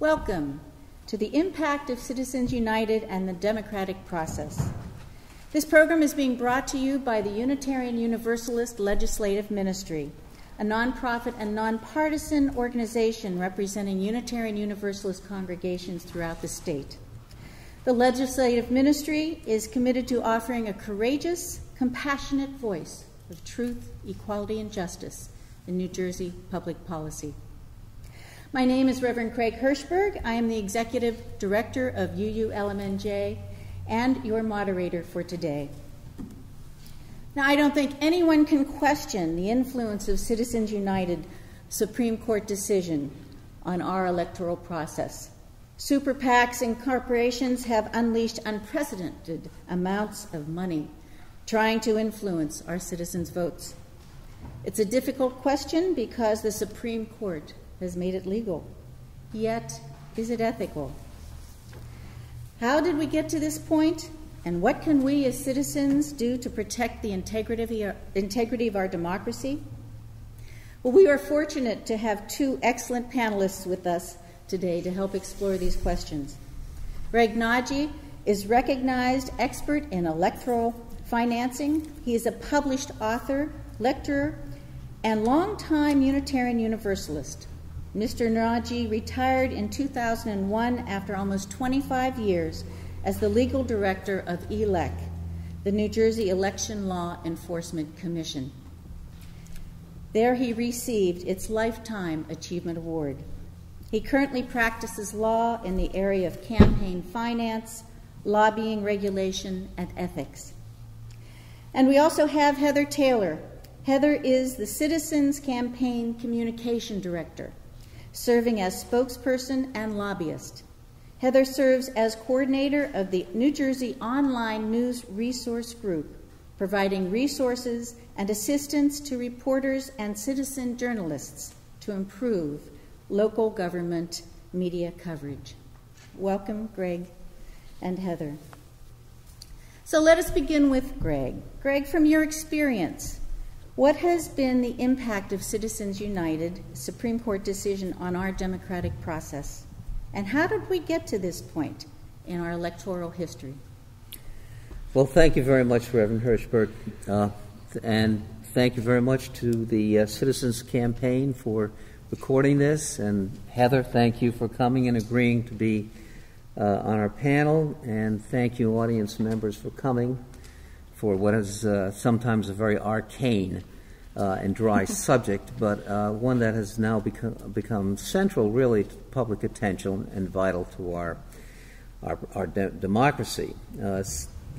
Welcome to the Impact of Citizens United and the Democratic Process. This program is being brought to you by the Unitarian Universalist Legislative Ministry, a nonprofit and nonpartisan organization representing Unitarian Universalist congregations throughout the state. The Legislative Ministry is committed to offering a courageous, compassionate voice of truth, equality, and justice in New Jersey public policy. My name is Reverend Craig Hirschberg. I am the Executive Director of UULMNJ and your moderator for today. Now, I don't think anyone can question the influence of Citizens United Supreme Court decision on our electoral process. Super PACs and corporations have unleashed unprecedented amounts of money trying to influence our citizens' votes. It's a difficult question because the Supreme Court has made it legal. Yet, is it ethical? How did we get to this point, and what can we as citizens do to protect the integrity of our democracy? Well, we are fortunate to have two excellent panelists with us today to help explore these questions. Greg Nagy is recognized expert in electoral financing. He is a published author, lecturer, and longtime Unitarian Universalist. Mr. Nagy retired in 2001 after almost 25 years as the legal director of ELEC, the New Jersey Election Law Enforcement Commission. There he received its Lifetime Achievement Award. He currently practices law in the area of campaign finance, lobbying regulation, and ethics. And we also have Heather Taylor. Heather is the Citizens Campaign Communication Director, serving as spokesperson and lobbyist. Heather serves as coordinator of the New Jersey Online News Resource Group, providing resources and assistance to reporters and citizen journalists to improve local government media coverage. Welcome, Greg and Heather. So let us begin with Greg. Greg, from your experience, what has been the impact of Citizens United Supreme Court decision on our democratic process? And how did we get to this point in our electoral history? Well, thank you very much, Reverend Hirschberg. And thank you very much to the Citizens Campaign for recording this. And Heather, thank you for coming and agreeing to be on our panel. And thank you, audience members, for coming for what is sometimes a very arcane and dry subject, but one that has now become central, really, to public attention and vital to our democracy.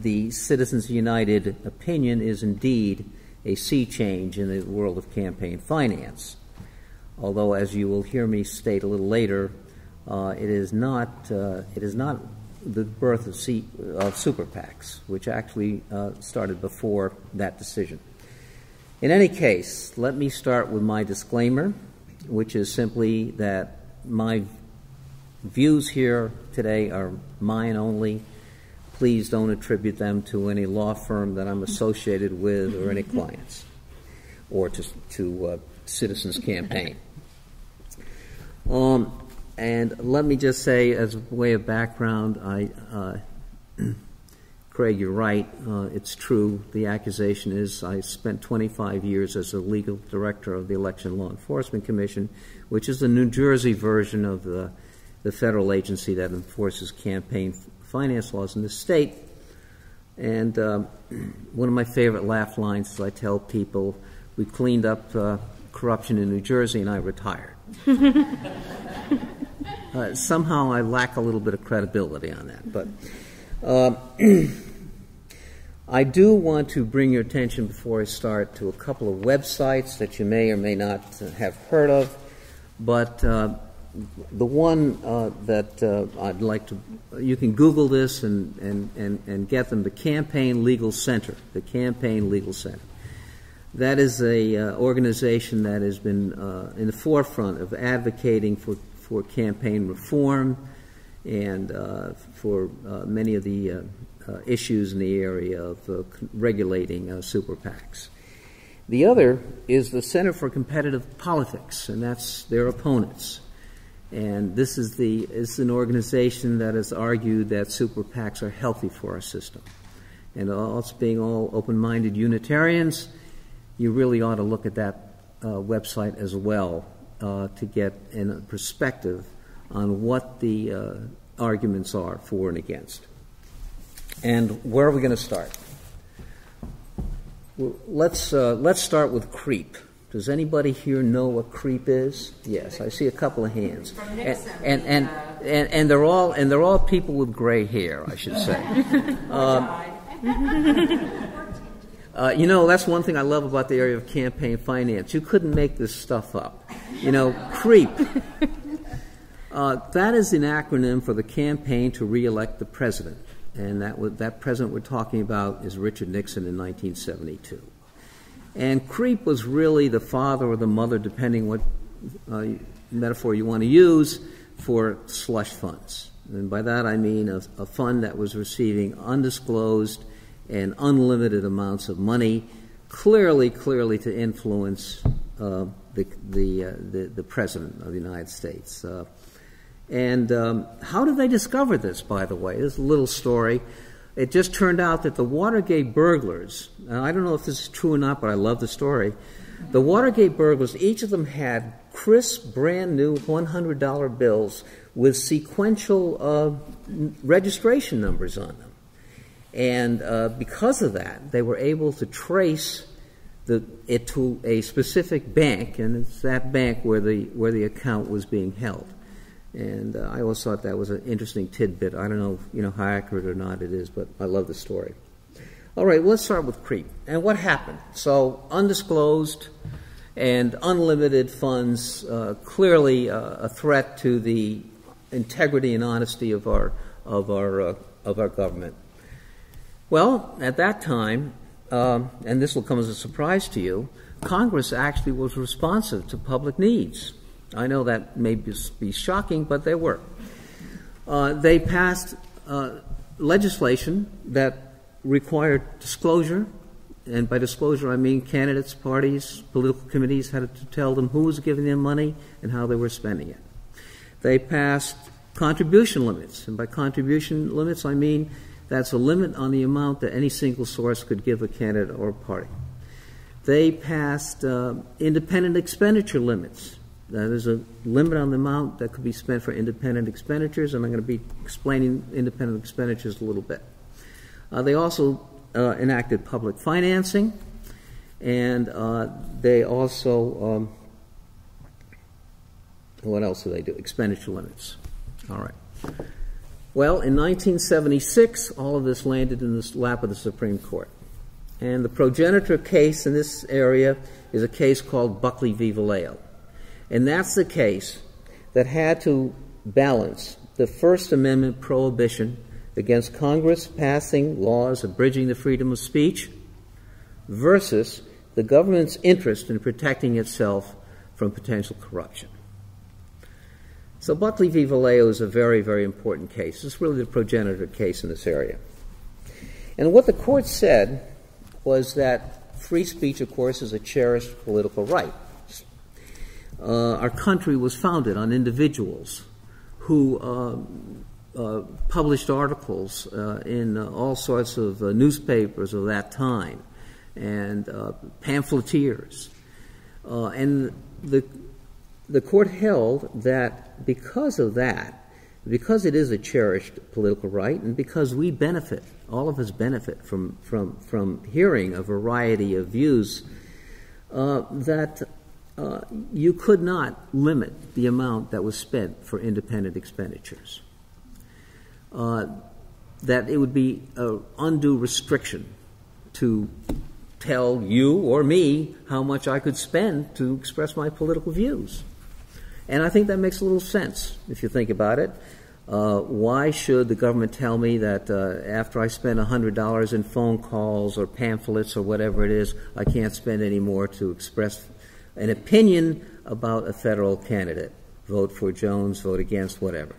The Citizens United opinion is indeed a sea change in the world of campaign finance. Although, as you will hear me state a little later, it is not the birth of super PACs, which actually started before that decision. In any case, let me start with my disclaimer, which is simply that my views here today are mine only. Please don't attribute them to any law firm that I'm associated with or any clients or to Citizens Campaign. And let me just say, as a way of background, Craig, you're right. It's true. The accusation is I spent 25 years as a legal director of the Election Law Enforcement Commission, which is the New Jersey version of the federal agency that enforces campaign finance laws in the state. And one of my favorite laugh lines is I tell people, we cleaned up corruption in New Jersey and I retired. Somehow I lack a little bit of credibility on that. But I do want to bring your attention before I start to a couple of websites that you may or may not have heard of. But the one that I'd like to, you can Google this and get them, the Campaign Legal Center, the Campaign Legal Center. That is a organization that has been in the forefront of advocating for campaign reform and for many of the issues in the area of regulating super PACs. The other is the Center for Competitive Politics, and that's their opponents. And this is an organization that has argued that super PACs are healthy for our system. And us being all open-minded Unitarians, you really ought to look at that website as well to get a perspective on what the arguments are for and against. And where are we going to start? Well, let's start with creep. Does anybody here know what creep is? Yes, I see a couple of hands, and they're all people with gray hair, I should say. You know, that's one thing I love about the area of campaign finance. You couldn't make this stuff up. You know, creep. That is an acronym for the Campaign to Re-elect the President, and that president we're talking about is Richard Nixon in 1972. And creep was really the father or the mother, depending what metaphor you want to use, for slush funds. And by that I mean a fund that was receiving undisclosed and unlimited amounts of money, clearly to influence the President of the United States. And how did they discover this, by the way? This is a little story. It just turned out that the Watergate burglars, I don't know if this is true or not, but I love the story. The Watergate burglars, each of them had crisp, brand new $100 bills with sequential registration numbers on them. And because of that, they were able to trace it to a specific bank, and it's that bank where the account was being held. And I always thought that was an interesting tidbit. I don't know, how accurate or not it is, but I love the story. All right, let's start with creep. And what happened? So undisclosed and unlimited funds, clearly a threat to the integrity and honesty of our government. Well, at that time, and this will come as a surprise to you, Congress actually was responsive to public needs. I know that may be shocking, but they were. They passed legislation that required disclosure, and by disclosure I mean candidates, parties, political committees had to tell them who was giving them money and how they were spending it. They passed contribution limits, and by contribution limits I mean that's a limit on the amount that any single source could give a candidate or a party. They passed independent expenditure limits. There's a limit on the amount that could be spent for independent expenditures, and I'm going to be explaining independent expenditures a little bit. They also enacted public financing, and they also, what else do they do? Expenditure limits. All right. Well, in 1976, all of this landed in the lap of the Supreme Court. And the progenitor case in this area is a case called Buckley v. Vallejo. And that's the case that had to balance the First Amendment prohibition against Congress passing laws abridging the freedom of speech versus the government's interest in protecting itself from potential corruption. So Buckley v. Vallejo is a very, very important case. It's really the progenitor case in this area. And what the court said was that free speech, of course, is a cherished political right. Our country was founded on individuals who published articles in all sorts of newspapers of that time and pamphleteers. And the court held that because of that, because it is a cherished political right and because we benefit, all of us benefit from hearing a variety of views, that you could not limit the amount that was spent for independent expenditures. That it would be an undue restriction to tell you or me how much I could spend to express my political views. And I think that makes a little sense if you think about it. Why should the government tell me that after I spend $100 in phone calls or pamphlets or whatever it is, I can't spend any more to express an opinion about a federal candidate? Vote for Jones, vote against, whatever.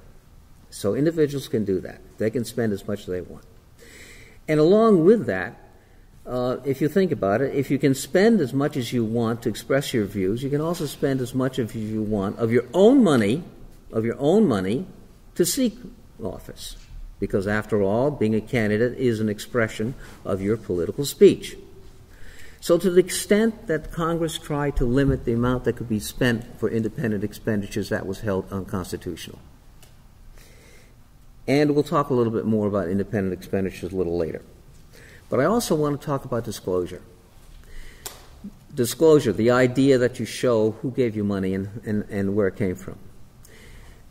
So individuals can do that. They can spend as much as they want. And along with that, if you think about it, if you can spend as much as you want to express your views, you can also spend as much as you want of your own money of your own money to seek office, because after all, being a candidate is an expression of your political speech. So to the extent that Congress tried to limit the amount that could be spent for independent expenditures, that was held unconstitutional. And we'll talk a little bit more about independent expenditures a little later. But I also want to talk about disclosure. Disclosure, the idea that you show who gave you money and where it came from.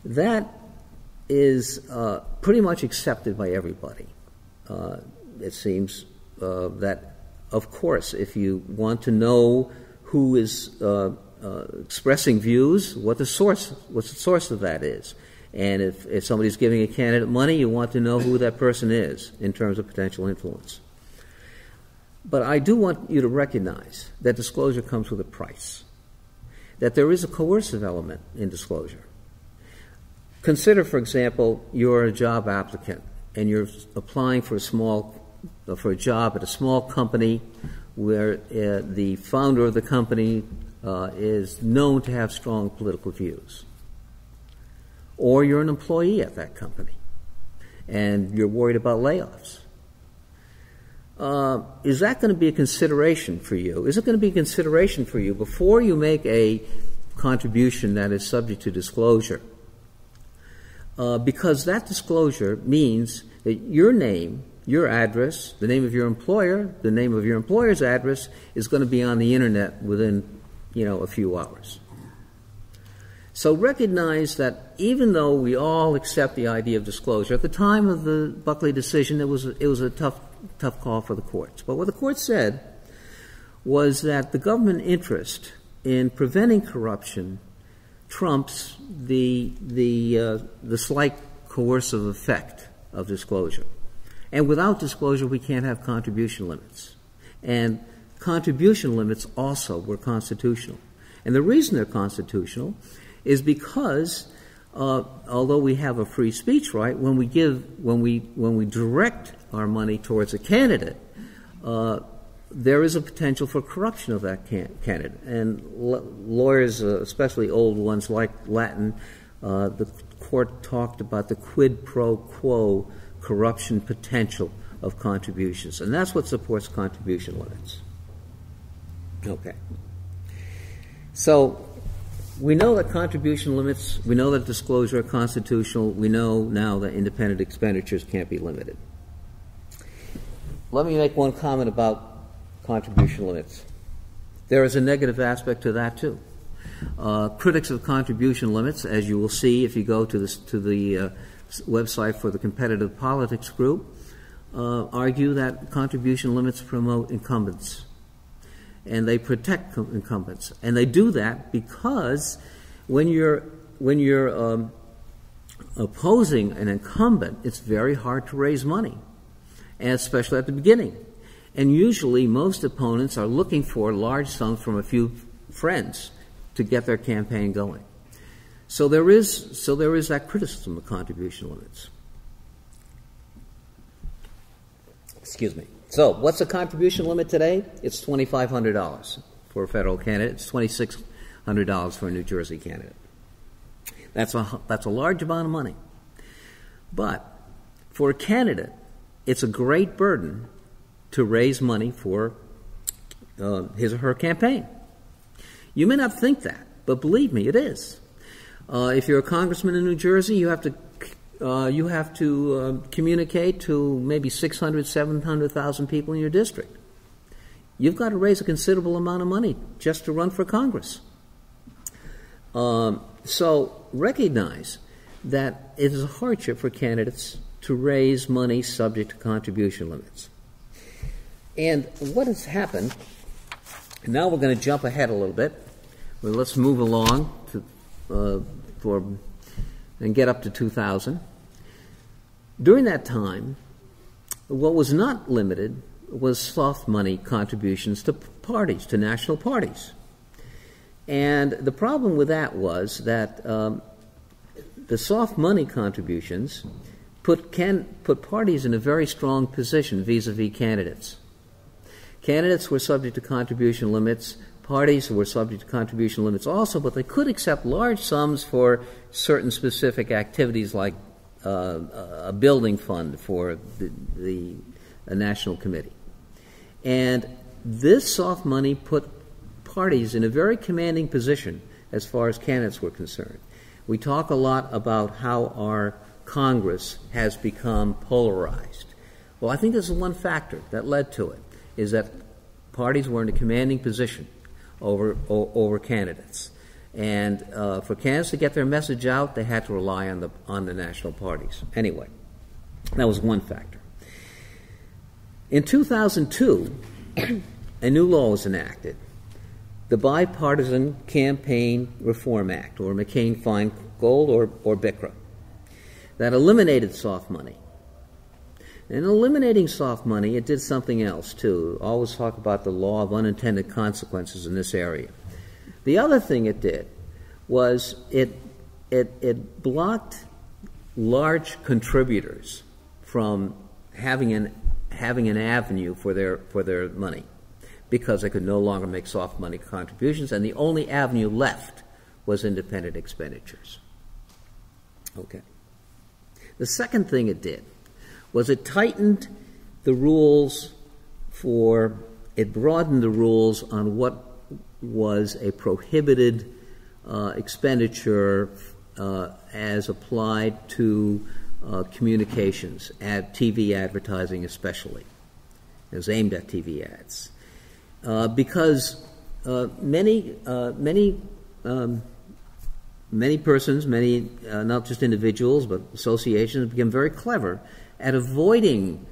That is pretty much accepted by everybody. It seems that, of course, if you want to know who is expressing views, what the source of that is. And if somebody's giving a candidate money, you want to know who that person is in terms of potential influence. But I do want you to recognize that disclosure comes with a price, that there is a coercive element in disclosure. Consider, for example, you're a job applicant and you're applying for a job at a small company where the founder of the company is known to have strong political views. Or you're an employee at that company and you're worried about layoffs. Is that going to be a consideration for you? Is it going to be a consideration for you before you make a contribution that is subject to disclosure? Because that disclosure means that your name, your address, the name of your employer, the name of your employer's address is going to be on the internet within, a few hours. So recognize that even though we all accept the idea of disclosure, at the time of the Buckley decision, it was a tough call for the courts. But what the court said was that the government interest in preventing corruption trumps the slight coercive effect of disclosure. And without disclosure, we can't have contribution limits. And contribution limits also were constitutional. And the reason they're constitutional is because although we have a free speech right, when we direct our money towards a candidate, there is a potential for corruption of that candidate. And lawyers, especially old ones like Latin, the court talked about the quid pro quo corruption potential of contributions. And that's what supports contribution limits. Okay. So we know that contribution limits, we know that disclosure are constitutional, we know now that independent expenditures can't be limited. Let me make one comment about contribution limits. There is a negative aspect to that too. Critics of contribution limits, as you will see if you go to the website for the Competitive Politics Group, argue that contribution limits promote incumbents. And they protect incumbents, and they do that because when you're opposing an incumbent, it's very hard to raise money, and especially at the beginning. And usually, most opponents are looking for large sums from a few friends to get their campaign going. So there is that criticism of contribution limits. Excuse me. So what's the contribution limit today? It's $2,500 for a federal candidate. It's $2,600 for a New Jersey candidate. That's a large amount of money. But for a candidate, it's a great burden to raise money for his or her campaign. You may not think that, but believe me, it is. If you're a congressman in New Jersey, you have to communicate to maybe 600, 700,000 people in your district. You've got to raise a considerable amount of money just to run for Congress. So recognize that it is a hardship for candidates to raise money subject to contribution limits. And what has happened, and now we're going to jump ahead a little bit. Well, let's move along and get up to 2000. During that time, what was not limited was soft money contributions to parties, to national parties. And the problem with that was that the soft money contributions put parties in a very strong position vis-a-vis candidates. Candidates were subject to contribution limits. Parties were subject to contribution limits also, but they could accept large sums for certain specific activities like a building fund for the National Committee. And this soft money put parties in a very commanding position as far as candidates were concerned. We talk a lot about how our Congress has become polarized. Well, I think this is one factor that led to it, is that parties were in a commanding position over candidates. And for candidates to get their message out, they had to rely on the national parties. Anyway, that was one factor. In 2002, a new law was enacted, the Bipartisan Campaign Reform Act, or McCain-Feingold, or BICRA, that eliminated soft money. And in eliminating soft money, it did something else, too. Always talk about the law of unintended consequences in this area. The other thing it did was it blocked large contributors from having an avenue for their money, because they could no longer make soft money contributions, and the only avenue left was independent expenditures. Okay. The second thing it did was it tightened the rules it broadened the rules on what was a prohibited expenditure as applied to communications, TV advertising especially. It was aimed at TV ads. Because many persons, not just individuals, but associations, became very clever at avoiding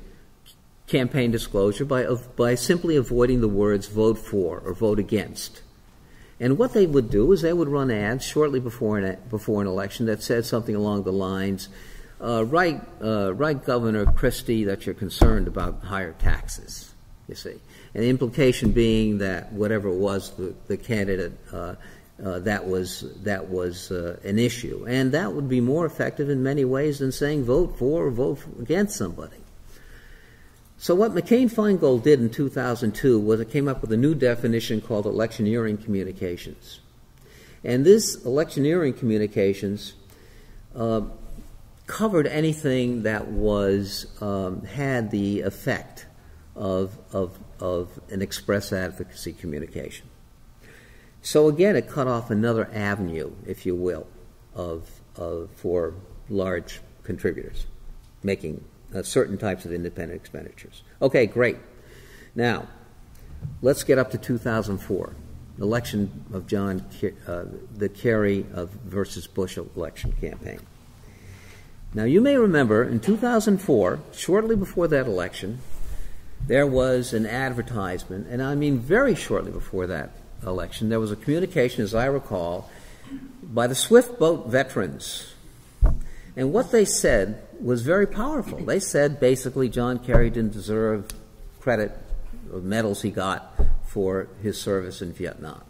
campaign disclosure by simply avoiding the words vote for or vote against. And what they would do is they would run ads shortly before an election that said something along the lines, write Governor Christie that you're concerned about higher taxes, you see. And the implication being that whatever it was, the candidate, that was an issue. And that would be more effective in many ways than saying vote for or vote against somebody. So what McCain-Feingold did in 2002 was it came up with a new definition called electioneering communications. And this electioneering communications covered anything that had the effect of an express advocacy communication. So again, it cut off another avenue, if you will, for large contributors making certain types of independent expenditures. Okay, great. Now, let's get up to 2004, election of the Kerry versus Bush election campaign. Now, you may remember in 2004, shortly before that election, there was an advertisement, and I mean very shortly before that election, there was a communication, as I recall, by the Swift Boat veterans. And what they said was very powerful. They said basically John Kerry didn't deserve credit or medals he got for his service in Vietnam.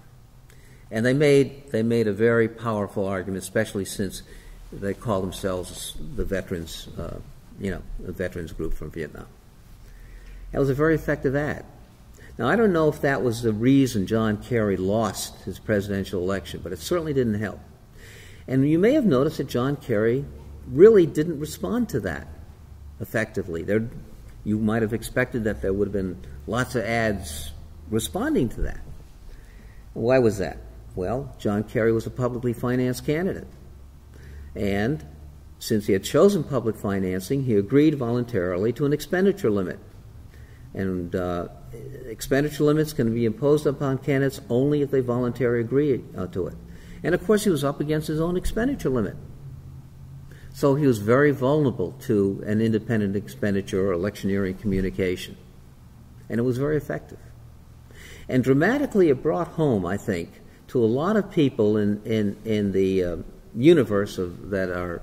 And they made a very powerful argument, especially since they call themselves the veterans, the veterans group from Vietnam. That was a very effective ad. Now, I don't know if that was the reason John Kerry lost his presidential election, but it certainly didn't help. And you may have noticed that John Kerry really didn't respond to that effectively. You might have expected that there would have been lots of ads responding to that. Why was that? Well, John Kerry was a publicly financed candidate. And since he had chosen public financing, he agreed voluntarily to an expenditure limit. And expenditure limits can be imposed upon candidates only if they voluntarily agree to it. And of course, he was up against his own expenditure limit. So he was very vulnerable to an independent expenditure or electioneering communication. And it was very effective. And dramatically it brought home, I think, to a lot of people in the universe that are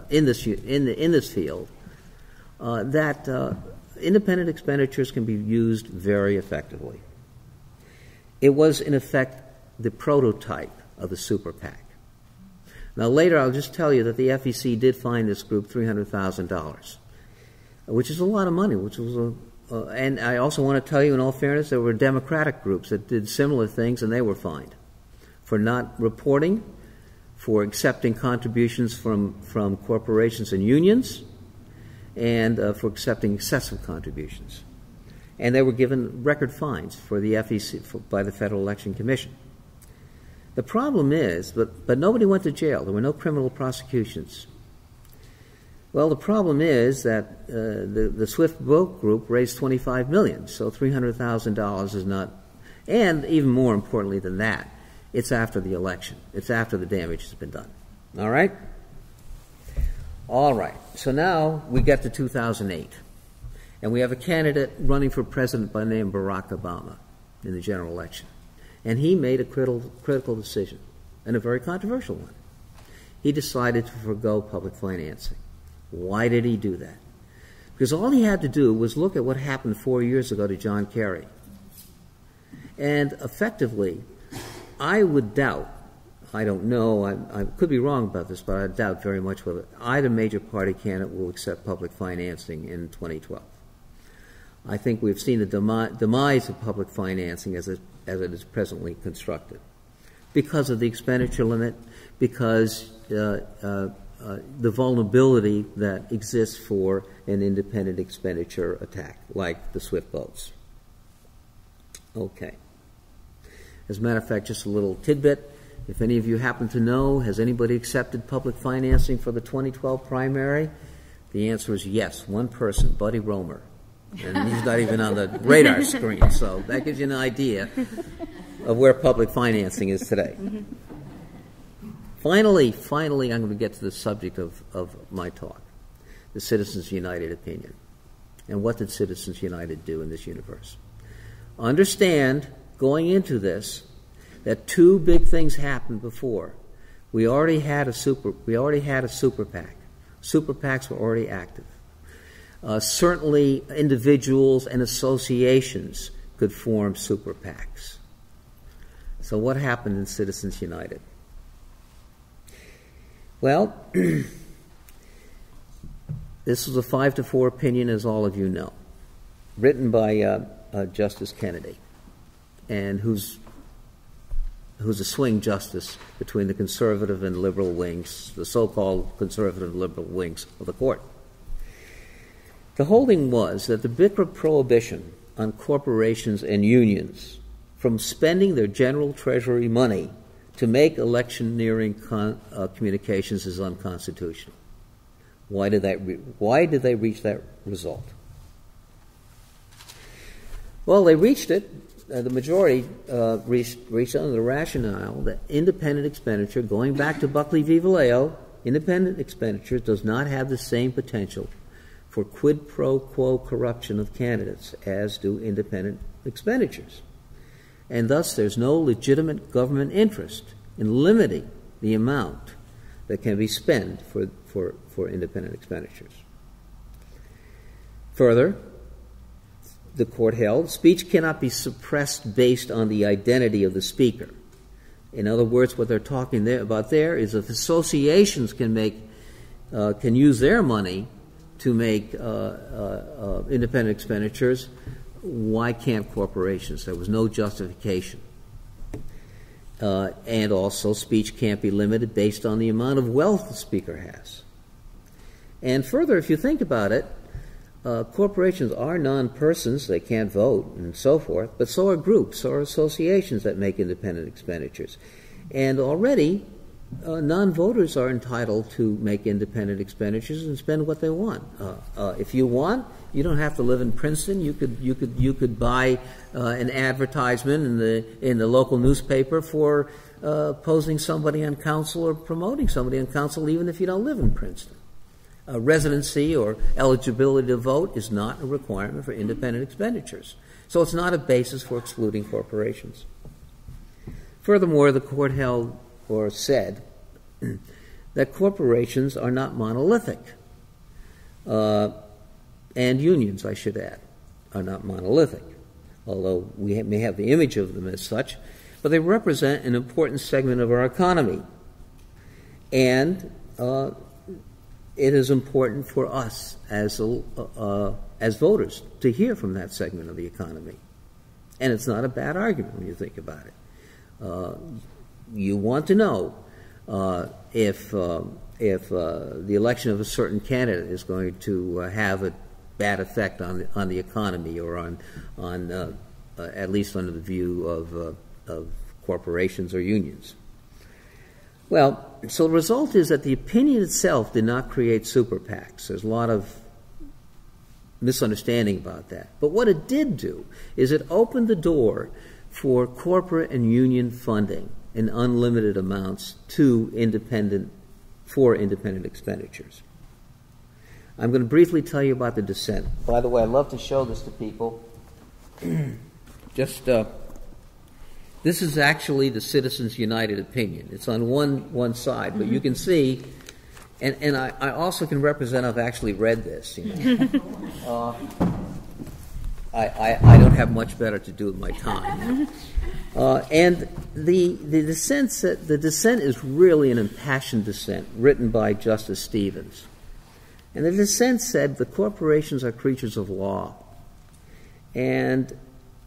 in this field, that independent expenditures can be used very effectively. It was, in effect, the prototype of the super PAC. Now, later I'll just tell you that the FEC did fine this group $300,000, which is a lot of money, which was and I also want to tell you, in all fairness, there were Democratic groups that did similar things, and they were fined for not reporting, for accepting contributions from corporations and unions, and for accepting excessive contributions. And they were given record fines for the FEC by the Federal Election Commission. The problem is, but nobody went to jail. There were no criminal prosecutions. Well, the problem is that the Swift Boat Group raised $25 million, so $300,000 is not, and even more importantly than that, it's after the election. It's after the damage has been done. All right? All right. So now we get to 2008, and we have a candidate running for president by the name of Barack Obama in the general election. And he made a critical decision, and a very controversial one. He decided to forego public financing. Why did he do that? Because all he had to do was look at what happened 4 years ago to John Kerry. And effectively, I would doubt, I don't know, I could be wrong about this, but I doubt very much whether either major party candidate will accept public financing in 2012. I think we've seen the demise of public financing as it is presently constructed because of the expenditure limit, because the vulnerability that exists for an independent expenditure attack, like the Swift boats. Okay. As a matter of fact, just a little tidbit. If any of you happen to know, has anybody accepted public financing for the 2012 primary? The answer is yes. One person, Buddy Roemer. And he's not even on the radar screen, so that gives you an idea of where public financing is today. Finally, I'm going to get to the subject of my talk, the Citizens United opinion. And what did Citizens United do in this universe? Understand, going into this, that two big things happened before. We already had a super PAC. Super PACs were already active. Certainly, individuals and associations could form super PACs. So what happened in Citizens United? Well, this was a 5-4 opinion, as all of you know, written by Justice Kennedy, and who's a swing justice between the conservative and liberal wings, the so-called conservative and liberal wings of the court. The holding was that the BICRA prohibition on corporations and unions from spending their general treasury money to make electioneering communications is unconstitutional. Why did they reach that result? Well, they reached it. The majority reached under the rationale that independent expenditure, going back to Buckley v. Vallejo, independent expenditure does not have the same potential for quid pro quo corruption of candidates as do independent expenditures. And thus there's no legitimate government interest in limiting the amount that can be spent for independent expenditures. Further, the court held, speech cannot be suppressed based on the identity of the speaker. In other words, what they're talking about there is if associations can use their money to make independent expenditures, why can't corporations? There was no justification. And also, speech can't be limited based on the amount of wealth the speaker has. And further, if you think about it, corporations are non-persons, they can't vote and so forth, but so are groups, so are associations that make independent expenditures. And already, non-voters are entitled to make independent expenditures and spend what they want. If you want, you don't have to live in Princeton. You could buy an advertisement in the local newspaper for posing somebody on council or promoting somebody on council, even if you don't live in Princeton. Residency or eligibility to vote is not a requirement for independent expenditures. So it's not a basis for excluding corporations. Furthermore, the court held or said that corporations are not monolithic. And unions, I should add, are not monolithic, although we may have the image of them as such, but they represent an important segment of our economy. And it is important for us as voters to hear from that segment of the economy. And it's not a bad argument when you think about it. You want to know if the election of a certain candidate is going to have a bad effect on the economy, or on at least under the view of corporations or unions. Well, so the result is that the opinion itself did not create super PACs. There's a lot of misunderstanding about that. But what it did do is it opened the door for corporate and union funding in unlimited amounts for independent expenditures. I'm going to briefly tell you about the dissent. By the way, I love to show this to people. This is actually the Citizens United opinion. It's on one side, but you can see, and I also can represent I've actually read this. You know. I don't have much better to do with my time. And the dissent is really an impassioned dissent written by Justice Stevens. And the dissent said the corporations are creatures of law, and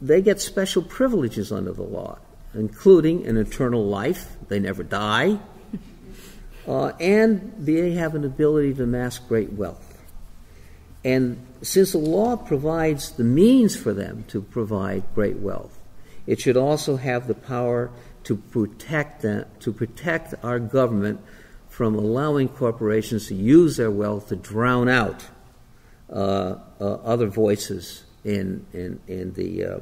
they get special privileges under the law, including an eternal life. They never die. And they have an ability to amass great wealth. And since the law provides the means for them to provide great wealth, it should also have the power to protect our government from allowing corporations to use their wealth to drown out other voices in the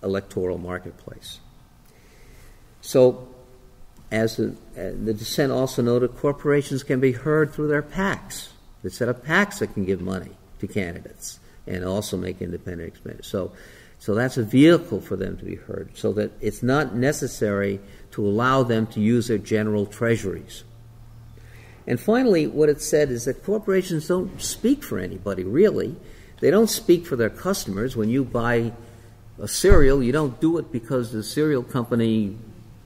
electoral marketplace. So, as the dissent also noted, corporations can be heard through their PACs. They set up PACs that can give money to candidates and also make independent expenditures. So that's a vehicle for them to be heard, so that it's not necessary to allow them to use their general treasuries. And finally, what it said is that corporations don't speak for anybody, really. They don't speak for their customers. When you buy a cereal, you don't do it because the cereal company,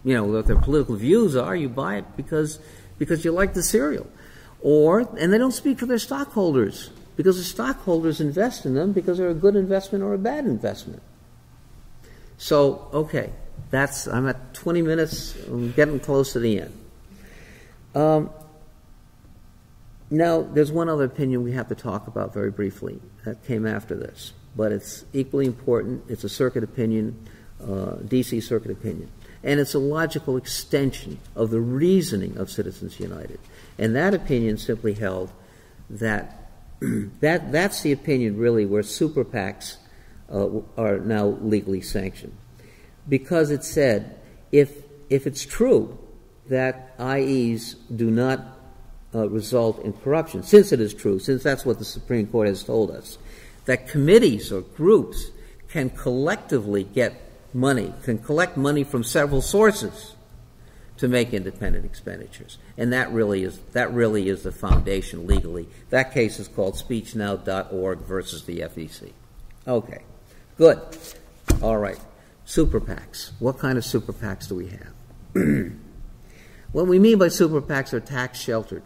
what their political views are. You buy it because you like the cereal. And they don't speak for their stockholders, because the stockholders invest in them because they're a good investment or a bad investment. So, okay, I'm at 20 minutes. I'm getting close to the end. Now, there's one other opinion we have to talk about very briefly that came after this, but it's equally important. It's a circuit opinion, D.C. Circuit opinion, and it's a logical extension of the reasoning of Citizens United. And that opinion simply held that that's the opinion really where super PACs are now legally sanctioned, because it said if it's true that IEs do not result in corruption, since it is true, since that's what the Supreme Court has told us, that committees or groups can collectively get money, can collect money from several sources to make independent expenditures. And that really is the foundation legally. That case is called SpeechNow.org versus the FEC. Okay, good. All right, super PACs. What kind of super PACs do we have? What we mean by super PACs are tax sheltered.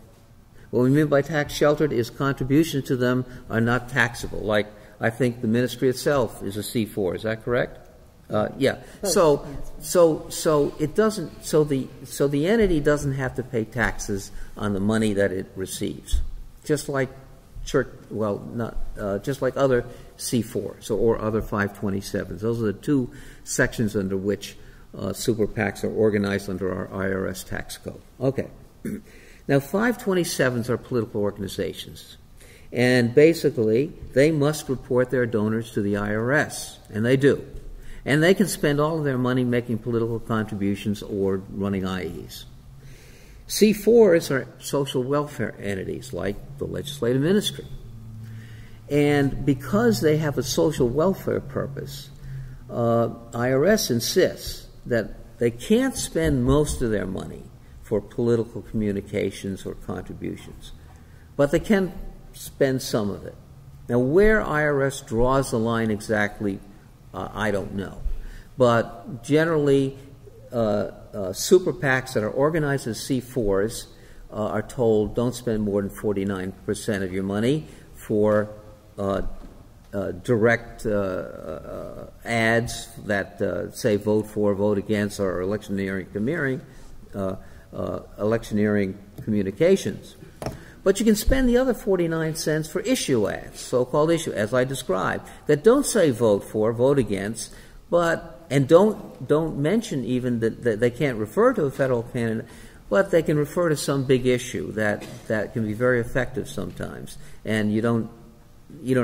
What we mean by tax sheltered is contributions to them are not taxable. Like, I think the ministry itself is a C4. Is that correct? Yeah. So it doesn't. So the entity doesn't have to pay taxes on the money that it receives, just like just like other C4s or other 527s. Those are the two sections under which super PACs are organized under our IRS tax code. Okay. Now, 527s are political organizations, and basically they must report their donors to the IRS, and they do. And they can spend all of their money making political contributions or running IEs. C4s are social welfare entities like the legislative ministry. And because they have a social welfare purpose, IRS insists that they can't spend most of their money for political communications or contributions, but they can spend some of it. Now, where IRS draws the line exactly, I don't know. But generally, super PACs that are organized as C4s are told don't spend more than 49% of your money for direct ads that say vote for, vote against, or electioneering communications. But you can spend the other 49 cents for issue ads, so-called issue, as I described, that don't say vote for, vote against, and don't mention even that they can't refer to a federal candidate, but they can refer to some big issue that can be very effective sometimes. And you don't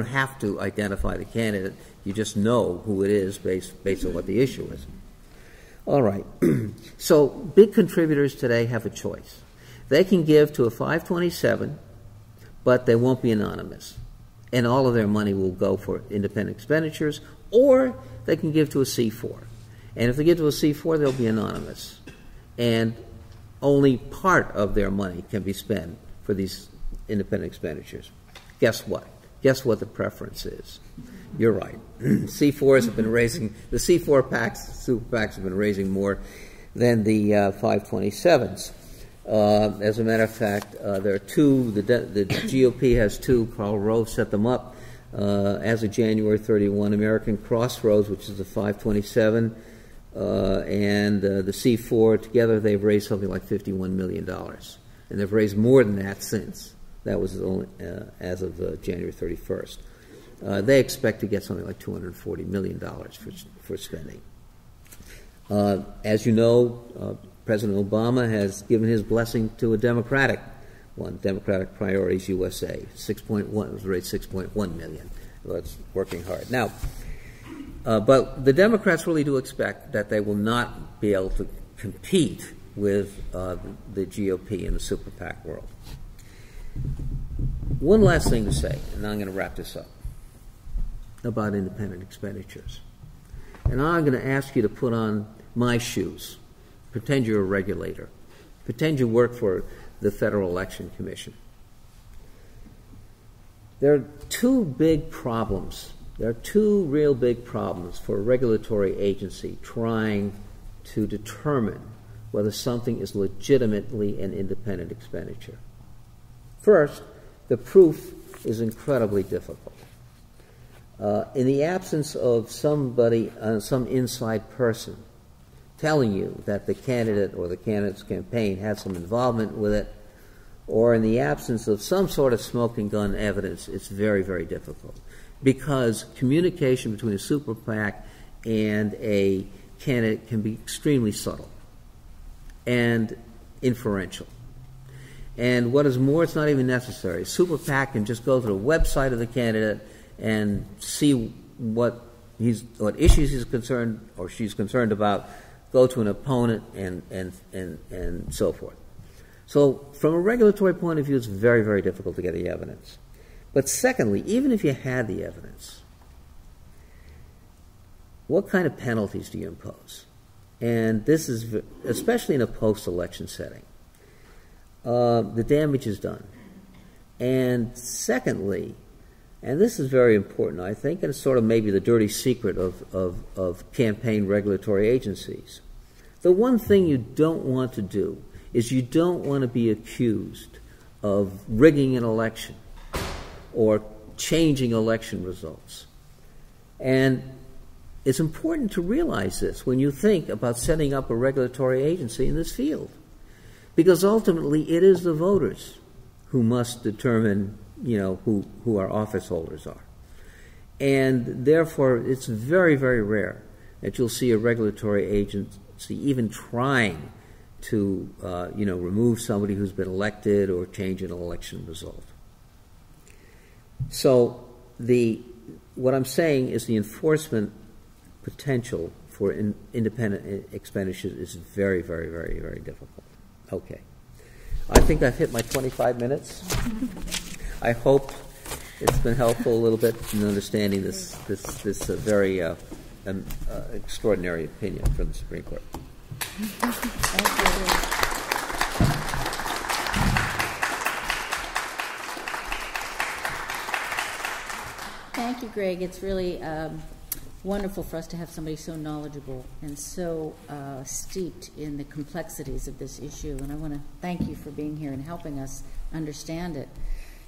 have to identify the candidate. You just know who it is based on what the issue is. All right. So big contributors today have a choice. They can give to a 527, but they won't be anonymous. And all of their money will go for independent expenditures, or they can give to a C4. And if they give to a C4, they'll be anonymous. And only part of their money can be spent for these independent expenditures. Guess what? Guess what the preference is? You're right. C4s have been raising, the C4 PACs, super PACs have been raising more than the 527s. As a matter of fact, there are two, the GOP has two, Karl Rove set them up as of January 31, American Crossroads, which is the 527, and the C4, together they've raised something like $51 million. And they've raised more than that since. That was only as of January 31st. They expect to get something like $240 million for spending. As you know, President Obama has given his blessing to a Democratic one, Democratic Priorities USA, 6.1, it was raised 6.1 million. Well, it's working hard. Now, but the Democrats really do expect that they will not be able to compete with the GOP in the super PAC world. One last thing to say, and I'm going to wrap this up, about independent expenditures. And I'm going to ask you to put on my shoes. Pretend you're a regulator. Pretend you work for the Federal Election Commission. There are two big problems. There are two real big problems for a regulatory agency trying to determine whether something is legitimately an independent expenditure. First, the proof is incredibly difficult. In the absence of somebody, some inside person, telling you that the candidate or the candidate's campaign had some involvement with it, or in the absence of some sort of smoking gun evidence, it's very, very difficult. Because communication between a super PAC and a candidate can be extremely subtle and inferential. And what is more, it's not even necessary. Super PAC can just go to the website of the candidate and see what issues he's concerned or she's concerned about, go to an opponent, and so forth. So from a regulatory point of view, it's very, very difficult to get the evidence. But secondly, even if you had the evidence, what kind of penalties do you impose? And this is, especially in a post-election setting, the damage is done. And secondly, and this is very important, I think, and it's sort of maybe the dirty secret of campaign regulatory agencies. The one thing you don't want to do is you don't want to be accused of rigging an election or changing election results. And it's important to realize this when you think about setting up a regulatory agency in this field, because ultimately it is the voters who must determine, who our office holders are. And therefore, it's very, very rare that you'll see a regulatory agency even trying to, remove somebody who's been elected or change an election result. So what I'm saying is the enforcement potential for independent expenditures is very, very, very, very difficult. Okay. I think I've hit my 25 minutes. I hope it's been helpful a little bit in understanding this very extraordinary opinion from the Supreme Court. Thank you, Greg. It's really wonderful for us to have somebody so knowledgeable and so steeped in the complexities of this issue. And I want to thank you for being here and helping us understand it.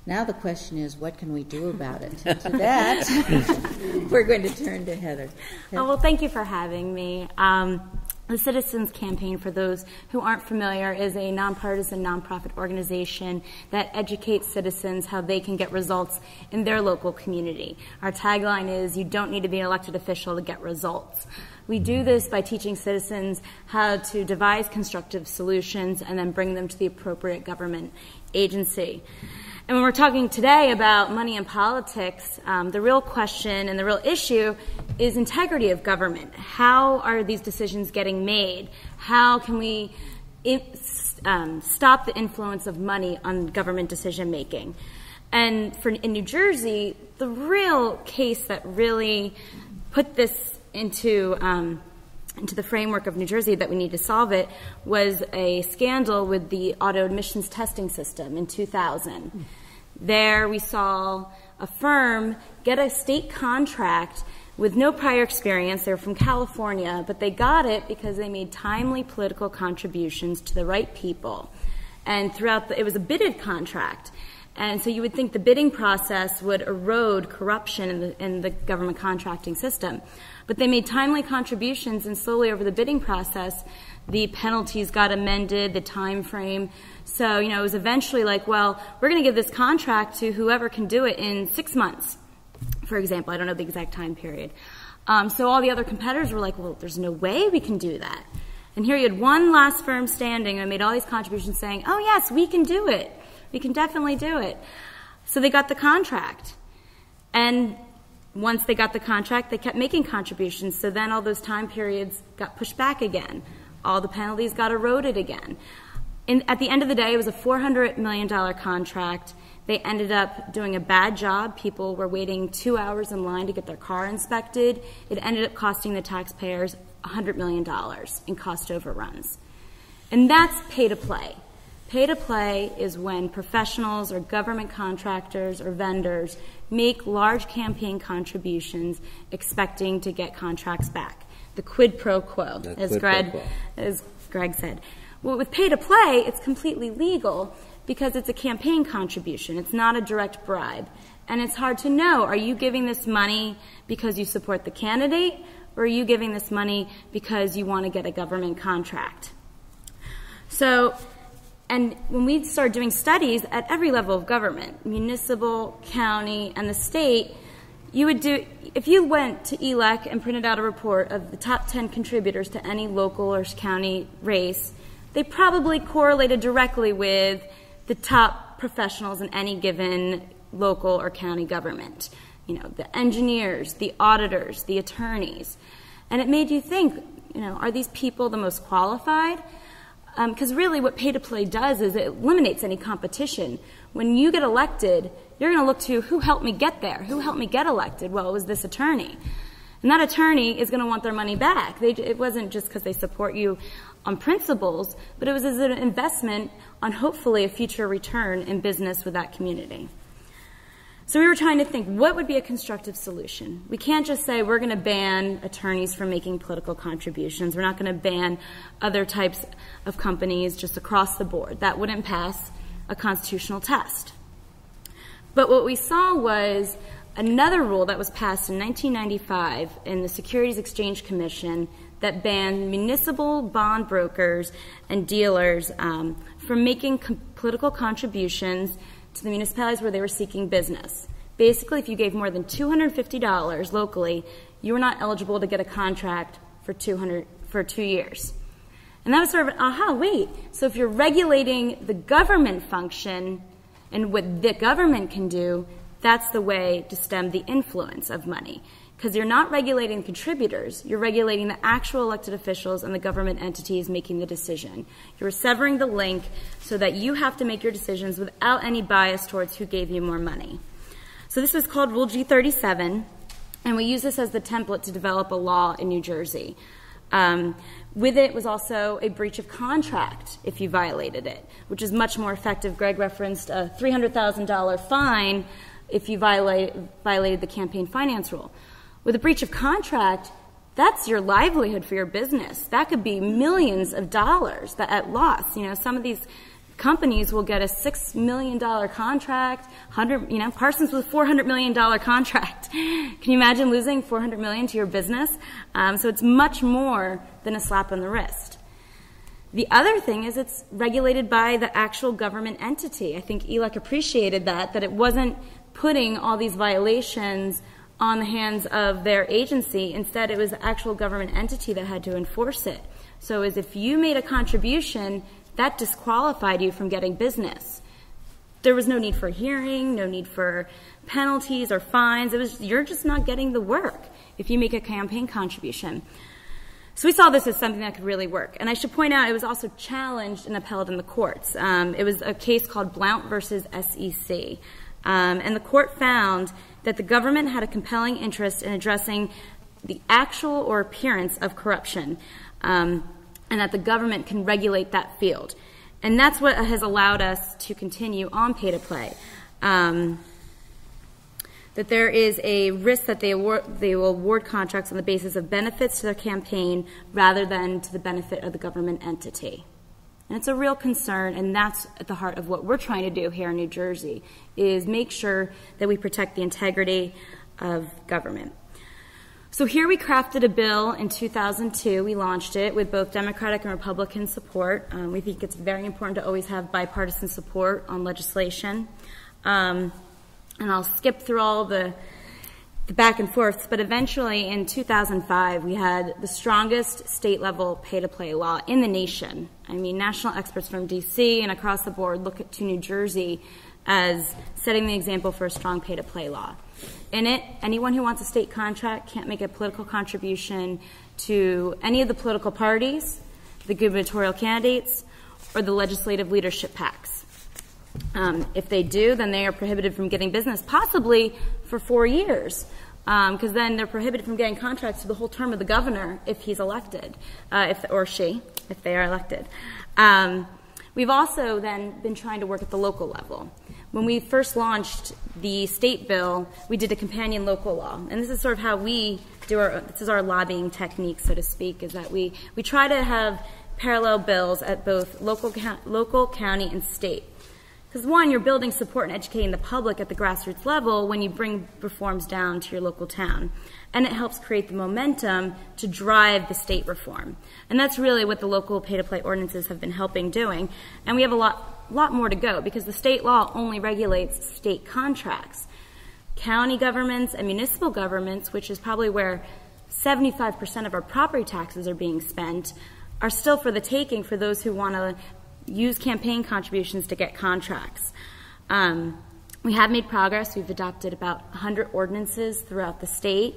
Now the question is, what can we do about it? And to that, we're going to turn to Heather. Oh, well, thank you for having me. The Citizens Campaign, for those who aren't familiar, is a nonpartisan nonprofit organization that educates citizens how they can get results in their local community. Our tagline is, you don't need to be an elected official to get results. We do this by teaching citizens how to devise constructive solutions and then bring them to the appropriate government agency. And when we're talking today about money and politics, the real question and the real issue is integrity of government. How are these decisions getting made? How can we stop the influence of money on government decision making? And in New Jersey, the real case that really put this into the framework of New Jersey that we need to solve it was a scandal with the auto emissions testing system in 2000. There we saw a firm get a state contract with no prior experience. They're from California, but they got it because they made timely political contributions to the right people. And it was a bidded contract. And so you would think the bidding process would erode corruption in the government contracting system. But they made timely contributions, and slowly over the bidding process, the penalties got amended, the time frame. So, it was eventually like, well, we're going to give this contract to whoever can do it in 6 months, for example. I don't know the exact time period. So all the other competitors were like, well, there's no way we can do that. And here you had one last firm standing and made all these contributions saying, oh, yes, we can do it. We can definitely do it. So they got the contract. And once they got the contract, they kept making contributions. So then all those time periods got pushed back again. All the penalties got eroded again. At the end of the day, it was a $400 million contract. They ended up doing a bad job. People were waiting 2 hours in line to get their car inspected. It ended up costing the taxpayers $100 million in cost overruns. And that's pay to play. Pay to play is when professionals or government contractors or vendors make large campaign contributions expecting to get contracts back. The quid pro quo, as Greg said. Well, with pay to play, it's completely legal because it's a campaign contribution. It's not a direct bribe. And it's hard to know, are you giving this money because you support the candidate, or are you giving this money because you want to get a government contract? So, and when we started doing studies at every level of government, municipal, county, and the state, if you went to ELEC and printed out a report of the top 10 contributors to any local or county race, they probably correlated directly with the top professionals in any given local or county government. The engineers, the auditors, the attorneys. And it made you think, are these people the most qualified? Because really what pay to play does is it eliminates any competition. When you get elected, you're going to look to who helped me get there, who helped me get elected. Well, it was this attorney. And that attorney is going to want their money back. It wasn't just because they support you on principles, but it was as an investment on hopefully a future return in business with that community. So we were trying to think, what would be a constructive solution? We can't just say we're going to ban attorneys from making political contributions. We're not going to ban other types of companies just across the board. That wouldn't pass a constitutional test. But what we saw was another rule that was passed in 1995 in the Securities Exchange Commission that banned municipal bond brokers and dealers from making political contributions to the municipalities where they were seeking business. Basically, if you gave more than $250 locally, you were not eligible to get a contract for 2 years. And that was sort of an, wait. So if you're regulating the government function and what the government can do, that's the way to stem the influence of money. Because you're not regulating contributors, you're regulating the actual elected officials and the government entities making the decision. You're severing the link so that you have to make your decisions without any bias towards who gave you more money. So this was called Rule G37, and we use this as the template to develop a law in New Jersey. With it was also a breach of contract if you violated it, which is much more effective. Greg referenced a $300,000 fine if you violated the campaign finance rule. With a breach of contract, that's your livelihood for your business. That could be millions of dollars that at loss. You know, some of these companies will get a $6 million contract, Parsons with $400 million contract. Can you imagine losing $400 million to your business? So it's much more than a slap on the wrist. The other thing is it's regulated by the actual government entity. I think ELEC appreciated that it wasn't putting all these violations on the hands of their agency. Instead, it was the actual government entity that had to enforce it. So as if you made a contribution, that disqualified you from getting business. There was no need for a hearing, no need for penalties or fines. You're just not getting the work if you make a campaign contribution. So we saw this as something that could really work. And I should point out it was also challenged and upheld in the courts. It was a case called Blount versus SEC. And the court found that the government had a compelling interest in addressing the actual or appearance of corruption, and that the government can regulate that field. And that's what has allowed us to continue on pay-to-play. That there is a risk that they will award contracts on the basis of benefits to their campaign rather than to the benefit of the government entity. And it's a real concern, and that's at the heart of what we're trying to do here in New Jersey, is make sure that we protect the integrity of government. So here we crafted a bill in 2002. We launched it with both Democratic and Republican support. We think it's very important to always have bipartisan support on legislation. And I'll skip through all the back and forths, but eventually in 2005, we had the strongest state-level pay-to-play law in the nation. I mean, national experts from D.C. and across the board look to New Jersey as setting the example for a strong pay-to-play law. In it, anyone who wants a state contract can't make a political contribution to any of the political parties, the gubernatorial candidates, or the legislative leadership PACs. If they do, then they are prohibited from getting business, possibly for 4 years, because then they're prohibited from getting contracts for the whole term of the governor if he's elected, if they are elected. We've also then been trying to work at the local level. When we first launched the state bill, we did a companion local law. And this is sort of how we do this is our lobbying technique, so to speak, is that we try to have parallel bills at both local, county, and state. Because one, you're building support and educating the public at the grassroots level when you bring reforms down to your local town. And it helps create the momentum to drive the state reform. And that's really what the local pay-to-play ordinances have been helping doing. And we have a lot more to go because the state law only regulates state contracts. County governments and municipal governments, which is probably where 75% of our property taxes are being spent, are still for the taking for those who want to use campaign contributions to get contracts. We have made progress. We've adopted about 100 ordinances throughout the state.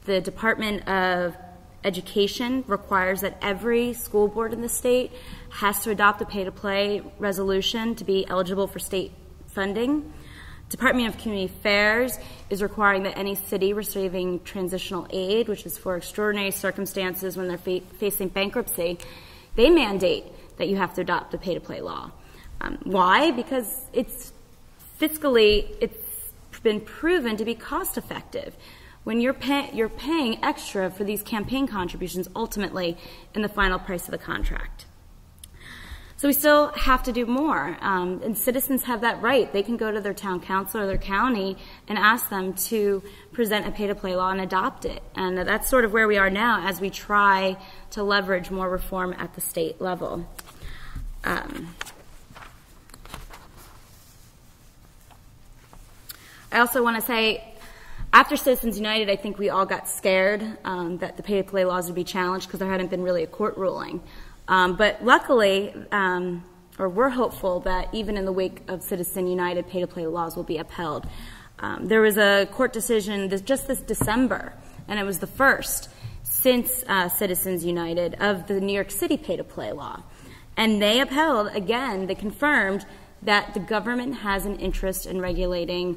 The Department of Education requires that every school board in the state has to adopt a pay-to-play resolution to be eligible for state funding. Department of Community Affairs is requiring that any city receiving transitional aid, which is for extraordinary circumstances when they're facing bankruptcy, they mandate that you have to adopt a pay-to-play law. Why? Because it's been proven to be cost-effective. When you're paying extra for these campaign contributions ultimately in the final price of the contract. So we still have to do more, and citizens have that right. They can go to their town council or their county and ask them to present a pay-to-play law and adopt it. And that's sort of where we are now as we try to leverage more reform at the state level. I also want to say, after Citizens United, I think we all got scared that the pay-to-play laws would be challenged because there hadn't been really a court ruling. But luckily, or we're hopeful that even in the wake of Citizens United, pay-to-play laws will be upheld. There was a court decision just this December, and it was the first since Citizens United of the New York City pay-to-play law. And they upheld, again, they confirmed that the government has an interest in regulating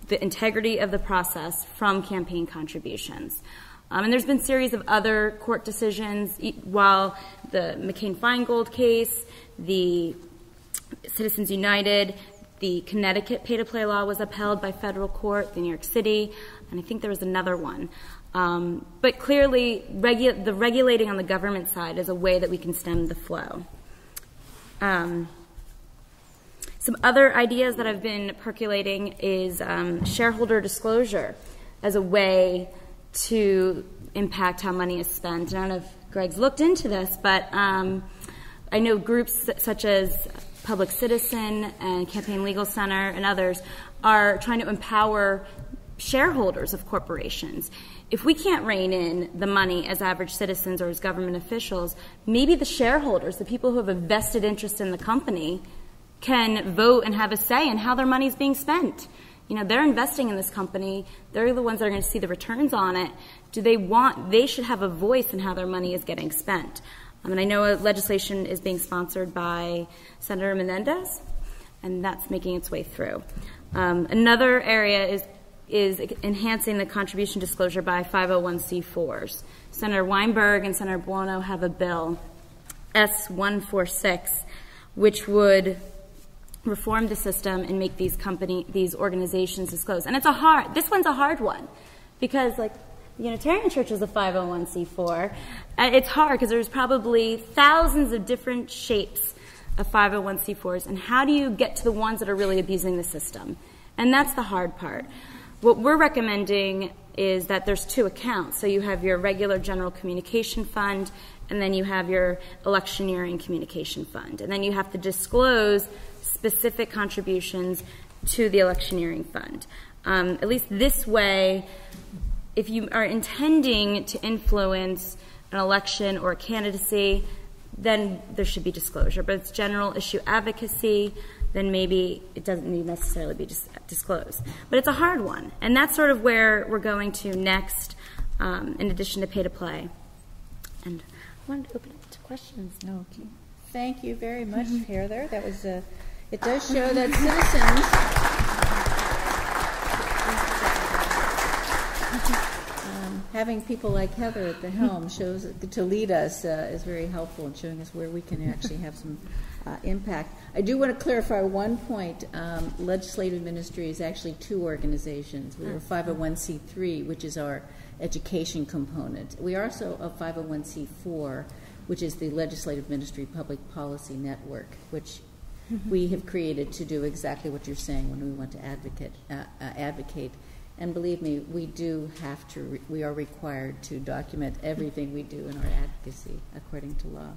the integrity of the process from campaign contributions. And there's been a series of other court decisions, while the McCain-Feingold case, the Citizens United, the Connecticut pay-to-play law was upheld by federal court, the New York City, and I think there was another one. But clearly, the regulating on the government side is a way that we can stem the flow. Some other ideas that have been percolating is shareholder disclosure as a way to impact how money is spent. I don't know if Greg's looked into this, but I know groups such as Public Citizen and Campaign Legal Center and others are trying to empower shareholders of corporations. If we can't rein in the money as average citizens or as government officials, maybe the shareholders, the people who have a vested interest in the company, can vote and have a say in how their money is being spent. You know, they're investing in this company. They're the ones that are going to see the returns on it. They should have a voice in how their money is getting spent. And I know legislation is being sponsored by Senator Menendez, and that's making its way through. Another area is enhancing the contribution disclosure by 501c4s. Senator Weinberg and Senator Buono have a bill, S146, which would reform the system and make these organizations disclose. And this one's a hard one, because like the Unitarian Church is a 501c4. It's hard because there's probably thousands of different shapes of 501c4s, and how do you get to the ones that are really abusing the system? And that's the hard part. What we're recommending is that there's two accounts. So you have your regular general communication fund, and then you have your electioneering communication fund. And then you have to disclose specific contributions to the electioneering fund. At least this way, if you are intending to influence an election or a candidacy, then there should be disclosure. But it's general issue advocacy, then maybe it doesn't need necessarily be disclosed. But it's a hard one, and that's sort of where we're going to next, in addition to pay to play. And I wanted to open up to questions. Okay. Thank you very much, Heather. That was it does show that citizens having people like Heather at the helm to lead us is very helpful in showing us where we can actually have some impact. I do want to clarify one point. Legislative Ministry is actually two organizations. We are 501c3, which is our education component. We are also a 501c4, which is the Legislative Ministry Public Policy Network, which we have created to do exactly what you're saying when we want to advocate. And believe me, we are required to document everything we do in our advocacy according to law.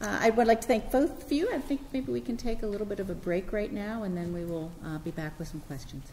I would like to thank both of you. I think maybe we can take a little bit of a break right now, and then we will be back with some questions.